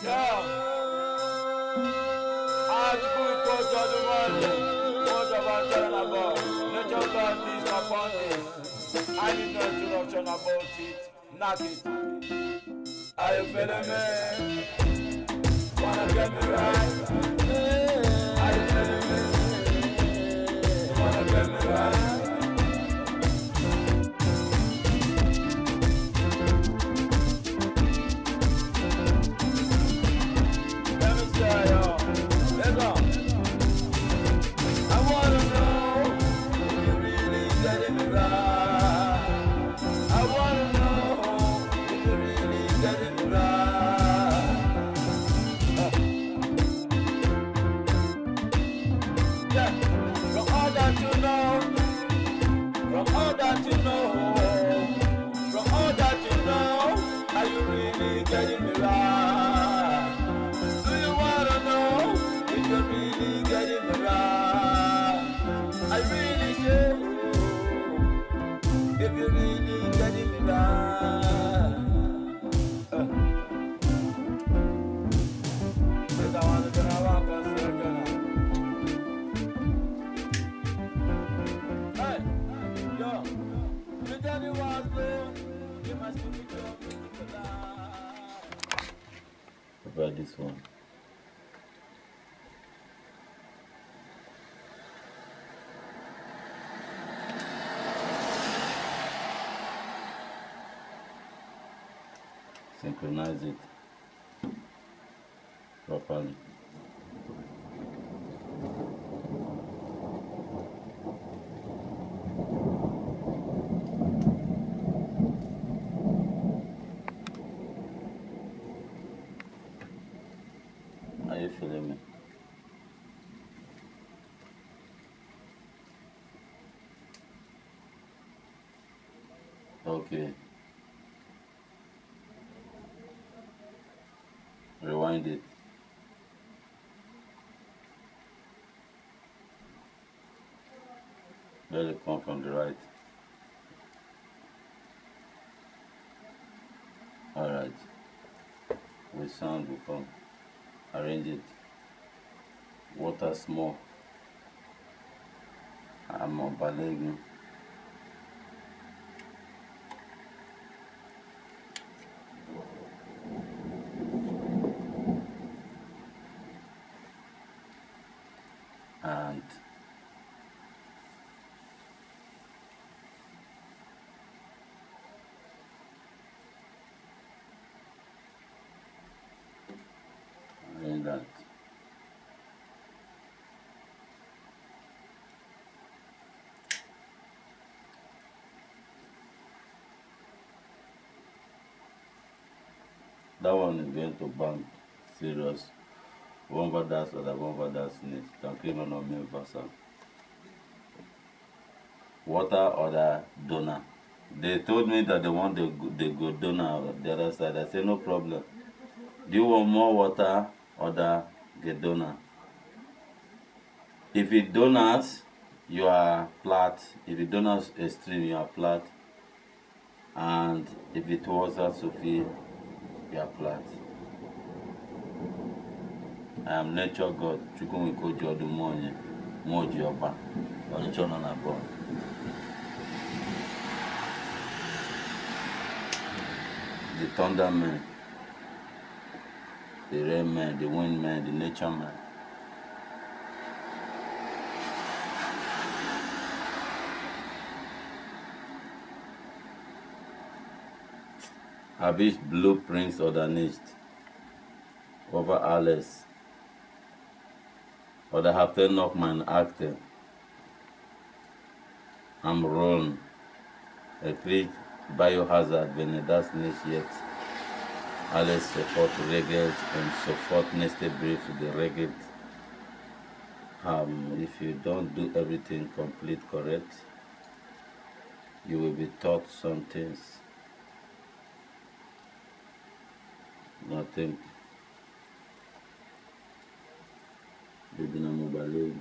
Yeah, article we quote all the morning. Quote about telling about nature got this upon this. I need no introduction about it. Knock it. Are you feeling me? Wanna get me right? Are you feeling me? You wanna get me right? Let me say, yo, let's go. I wanna know if you really getting me right. I wanna know if you really getting me right. Yeah, from all that you know, from all that you know, from all that you know, are you really getting me right? Do you wanna know if you're really getting me right? I really say, if you're really getting me right. Yes, I wanna gonna walk and say, gonna. Hey, yo, you tell me what's blue, you must be with your beautiful life. About this one. Synchronize it properly. Are you feeling me? Okay. Rewind it. Let it come from the right. Alright. With sound will come. Arrange it. Water small. I'm on ballet. And arrange that. That one is going to bang serious. Bomba das or the bomba das needs. Can claim on me versa. Water or the donor. They told me that they want the good donor the other side. I said no problem. Do you want more water or the donor? If it donors, you are flat. If it donors extreme, you are flat. And if it was a Sophie, you are flat. I am nature God. Chukwumiko Jodumonye. Moji Oba. Onichono na born. The thunder man, the rain man, the wind man, the nature man. Habe ich blueprints oder nicht? Over alles. Oder habt ihr noch mein Akte? Am Rollen. Er kriegt Biohazard, wenn er das nicht jetzt alles sofort regelt und sofort nächste Brief geregelt haben. If you don't do everything complete correct, you will be taught some things. Nothing. Bibi na mobile.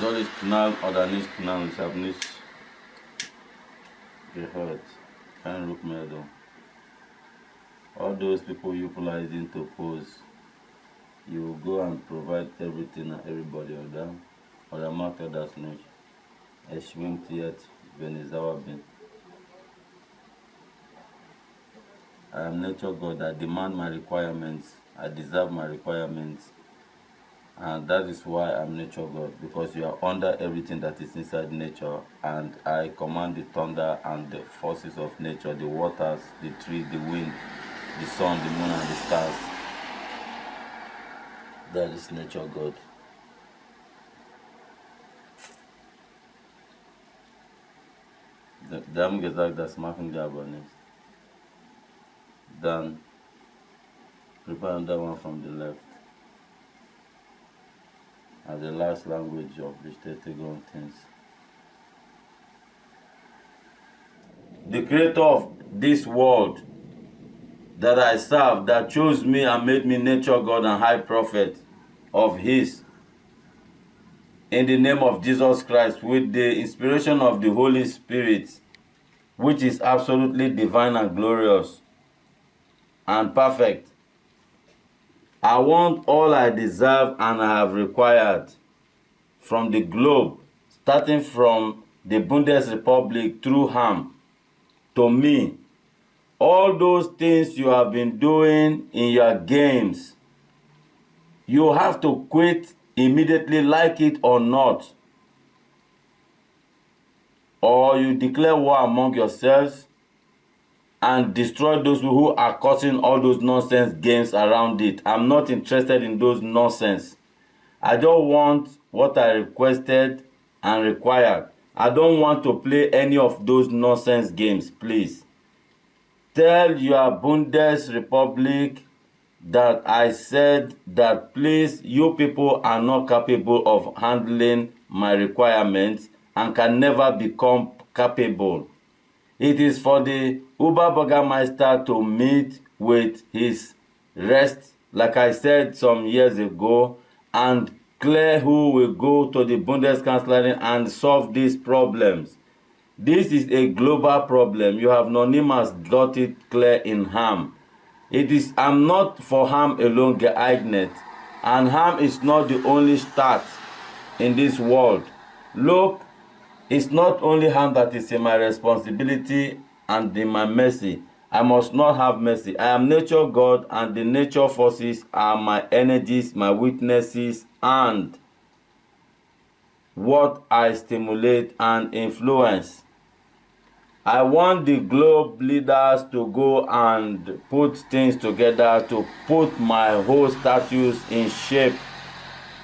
soll ich knallen oder nicht knallen? Ich habe nicht gehört. Kein Rückmeldung. All those people you polizing to pose, you will go and provide everything and everybody oder macht das nicht. Es schwimmt jetzt, wenn ich sauer bin. I am nature God. I demand my requirements. I deserve my requirements. And that is why I'm nature God, because you are under everything that is inside nature, and I command the thunder and the forces of nature, the waters, the trees, the wind, the sun, the moon, and the stars. That is nature God. Die haben gesagt, das machen wir aber nicht. Dann prepare another one from the left. As the last language of the Stetegon things. The creator of this world that I serve, that chose me and made me nature God and high prophet of his, in the name of Jesus Christ, with the inspiration of the Holy Spirit, which is absolutely divine and glorious and perfect. I want all I deserve and I have required from the globe, starting from the Bundesrepublik through Ham to me. All those things you have been doing in your games, you have to quit immediately, like it or not. Or you declare war among yourselves and destroy those who are causing all those nonsense games around it. I'm not interested in those nonsense. I don't want what I requested and required. I don't want to play any of those nonsense games, please. Tell your Bundesrepublik that I said that, please, you people are not capable of handling my requirements and can never become capable. It is for the Oberbürgermeister to meet with his rest, like I said some years ago, and clear who will go to the Bundeskanzlerin and solve these problems. This is a global problem. You have Nonimas got it clear in Ham. I'm not for Ham alone geeignet, and Ham is not the only start in this world. Look, it's not only Ham that is in my responsibility and in my mercy. I must not have mercy. I am nature God, and the nature forces are my energies, my witnesses, and what I stimulate and influence. I want the globe leaders to go and put things together to put my whole status in shape.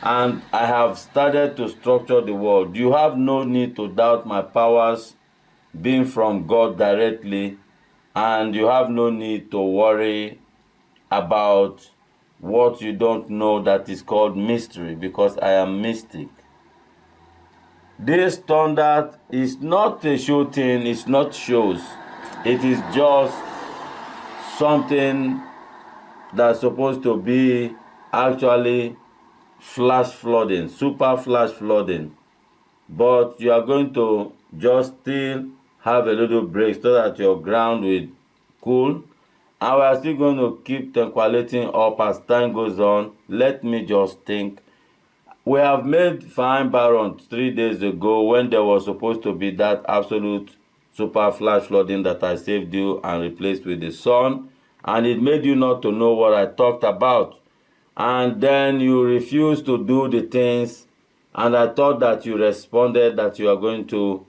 And I have started to structure the world. You have no need to doubt my powers being from God directly, and you have no need to worry about what you don't know that is called mystery, because I am mystic. This thunder is not a shooting, it's not shows. It is just something that's supposed to be actually flash flooding, super flash flooding. But you are going to just still have a little break so that your ground will cool. And we are still going to keep tranquilizing up as time goes on. Let me just think. We have made fine Baron 3 days ago when there was supposed to be that absolute super flash flooding that I saved you and replaced with the sun. And it made you not to know what I talked about. And then you refused to do the things. And I thought that you responded that you are going to.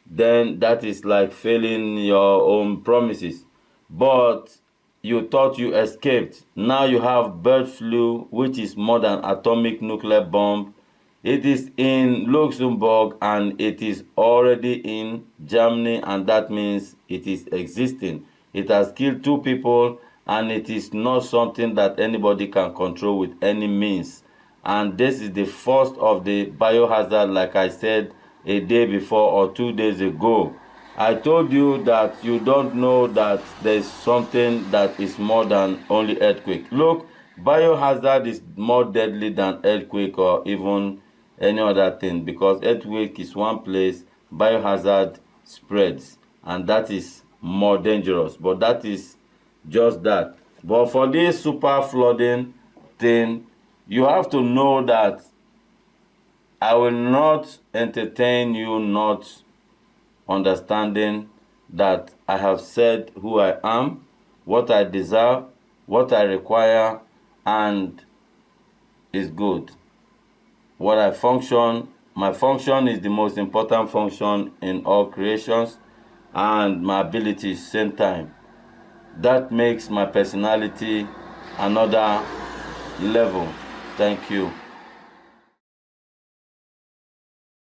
Then that is like failing your own promises. But you thought you escaped. Now you have bird flu, which is more than atomic nuclear bomb. It is in Luxembourg and it is already in Germany, and that means it is existing. It has killed 2 people, and it is not something that anybody can control with any means. And this is the first of the biohazard, like I said a day before or 2 days ago. I told you that you don't know that there's something that is more than only earthquake. Look, biohazard is more deadly than earthquake or even any other thing, because earthquake is one place, biohazard spreads, and that is more dangerous. But that is just that. But for this super flooding thing, you have to know that I will not entertain you not understanding that I have said who I am, what I deserve, what I require, and is good. What I function, my function is the most important function in all creations, and my abilities same time. That makes my personality another level. Thank you.